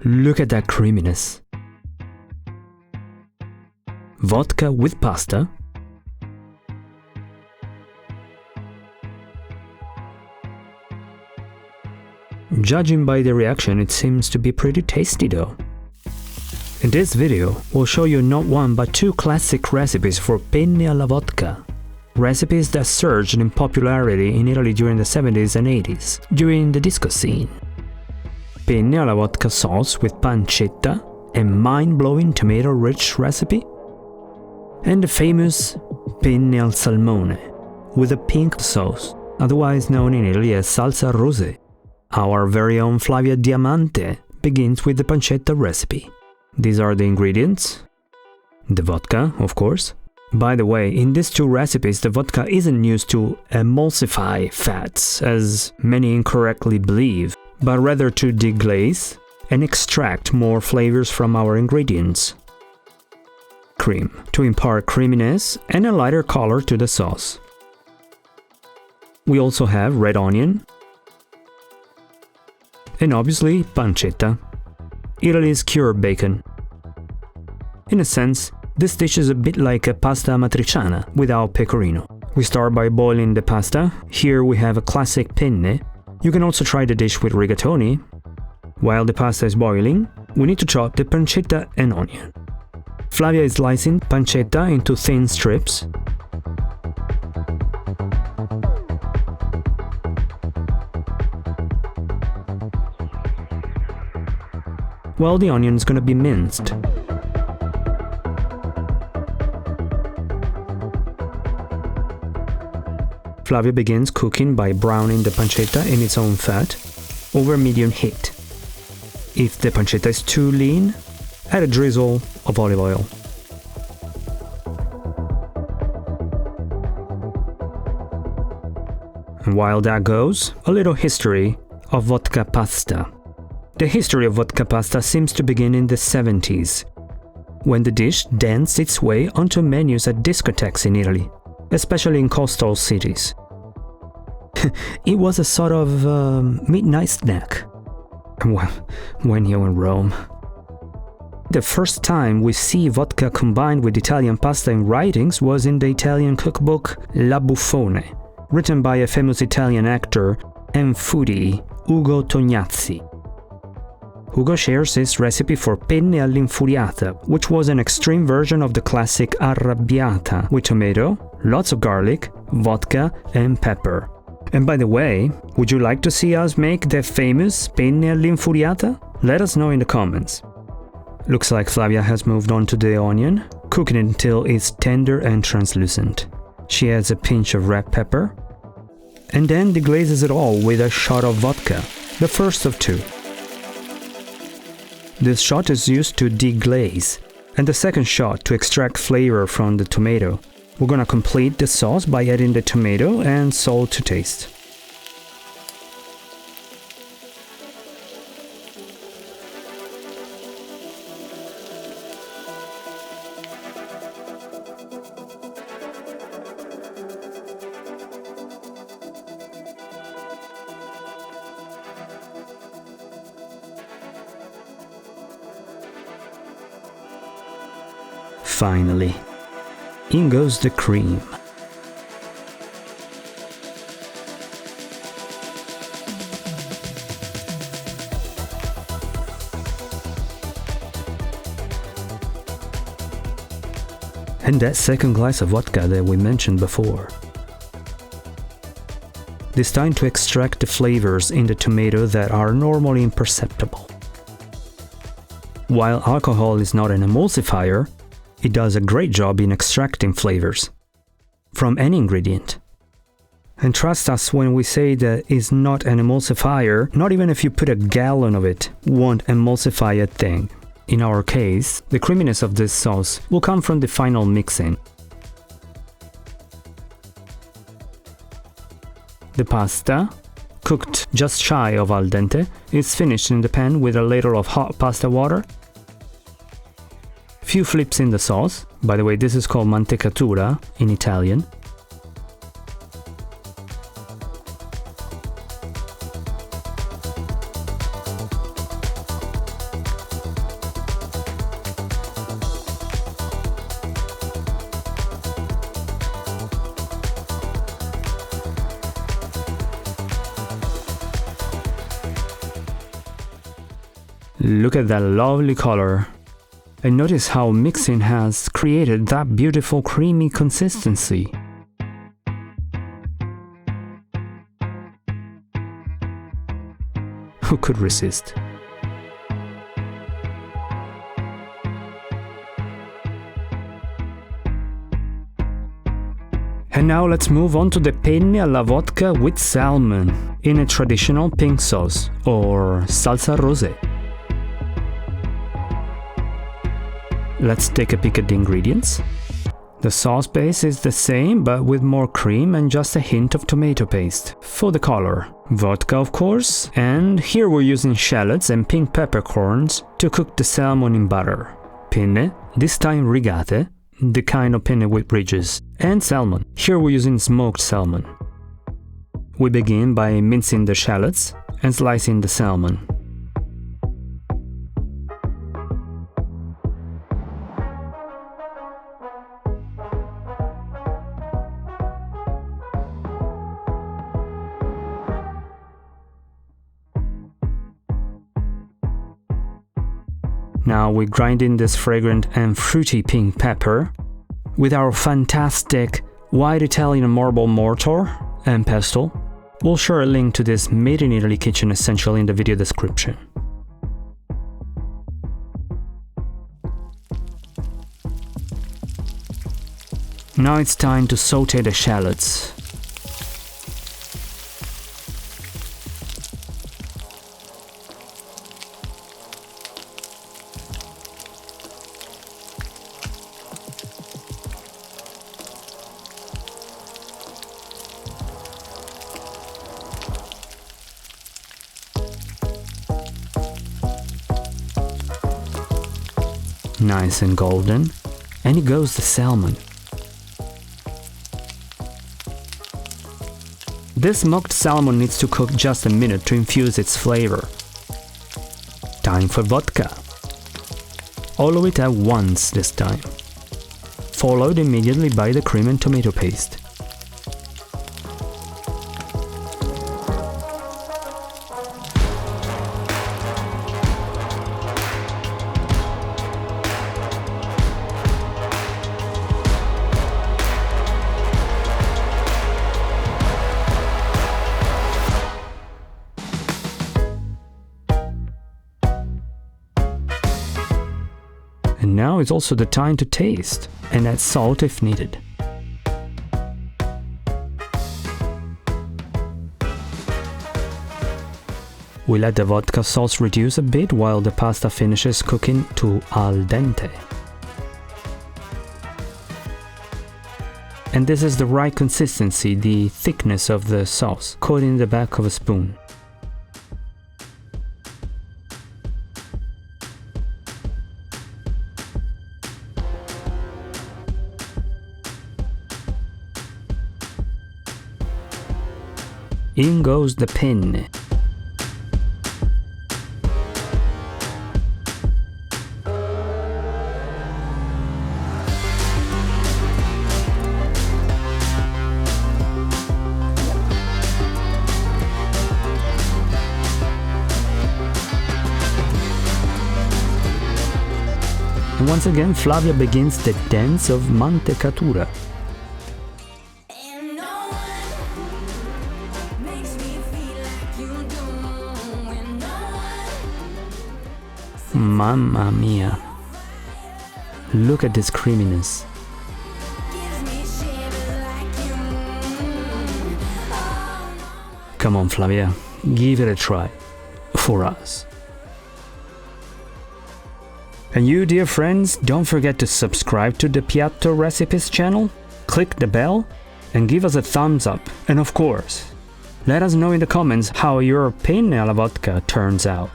Look at that creaminess. Vodka with pasta. Judging by the reaction, it seems to be pretty tasty though. In this video, we'll show you not one but two classic recipes for penne alla vodka. Recipes that surged in popularity in Italy during the 70s and 80s, during the disco scene. Penne alla vodka sauce with pancetta, a mind-blowing tomato-rich recipe. And the famous penne al salmone, with a pink sauce, otherwise known in Italy as salsa rosé. Our very own Flavia Diamante begins with the pancetta recipe. These are the ingredients. The vodka, of course. By the way, in these two recipes, the vodka isn't used to emulsify fats, as many incorrectly believe, but rather to deglaze and extract more flavors from our ingredients. Cream, to impart creaminess and a lighter color to the sauce. We also have red onion, and obviously pancetta, Italy's cured bacon. In a sense, this dish is a bit like a pasta matriciana without pecorino. We start by boiling the pasta. Here we have a classic penne. You can also try the dish with rigatoni. While the pasta is boiling, we need to chop the pancetta and onion. Flavia is slicing pancetta into thin strips. While the onion is going to be minced. Flavia begins cooking by browning the pancetta in its own fat over medium heat. If the pancetta is too lean, add a drizzle of olive oil. And while that goes, a little history of vodka pasta. The history of vodka pasta seems to begin in the 70s, when the dish danced its way onto menus at discotheques in Italy, especially in coastal cities. It was a sort of midnight snack. Well, when you're in Rome. The first time we see vodka combined with Italian pasta in writings was in the Italian cookbook La Buffone, written by a famous Italian actor and foodie Ugo Tognazzi. Ugo shares his recipe for penne all'infuriata, which was an extreme version of the classic arrabbiata, with tomato, lots of garlic, vodka, and pepper. And by the way, would you like to see us make the famous penne all'infuriata? Let us know in the comments. Looks like Flavia has moved on to the onion, cooking it until it's tender and translucent. She adds a pinch of red pepper, and then deglazes it all with a shot of vodka, the first of two. This shot is used to deglaze, and the second shot to extract flavor from the tomato. We're gonna complete the sauce by adding the tomato and salt to taste. Finally, in goes the cream. And that second glass of vodka that we mentioned before. This time to extract the flavors in the tomato that are normally imperceptible. While alcohol is not an emulsifier, it does a great job in extracting flavors from any ingredient. And trust us when we say that it's not an emulsifier, not even if you put a gallon of it, won't emulsify a thing. In our case, the creaminess of this sauce will come from the final mixing. The pasta, cooked just shy of al dente, is finished in the pan with a ladle of hot pasta water. Few flips in the sauce. By the way, this is called mantecatura in Italian. Look at that lovely color. And notice how mixing has created that beautiful creamy consistency. Who could resist? And now let's move on to the penne alla vodka with salmon in a traditional pink sauce or salsa rosé. Let's take a peek at the ingredients. The sauce base is the same but with more cream and just a hint of tomato paste for the color. Vodka, of course, and here we're using shallots and pink peppercorns to cook the salmon in butter. Penne, this time rigate, the kind of penne with ridges, and salmon. Here we're using smoked salmon. We begin by mincing the shallots and slicing the salmon. Now we grind in this fragrant and fruity pink pepper with our fantastic white Italian marble mortar and pestle. We'll share a link to this made in Italy kitchen essential in the video description. Now it's time to saute the shallots. Nice and golden, and it goes the salmon. This smoked salmon needs to cook just a minute to infuse its flavor. Time for vodka. All of it at once this time, followed immediately by the cream and tomato paste. And now is also the time to taste and add salt if needed. We let the vodka sauce reduce a bit while the pasta finishes cooking to al dente. And this is the right consistency, the thickness of the sauce, caught in the back of a spoon. In goes the penne. And once again, Flavia begins the dance of mantecatura. Mamma mia! Look at this creaminess. Come on, Flavia, give it a try. For us. And you, dear friends, don't forget to subscribe to the Piatto Recipes channel, click the bell, and give us a thumbs up. And of course, let us know in the comments how your penne alla vodka turns out.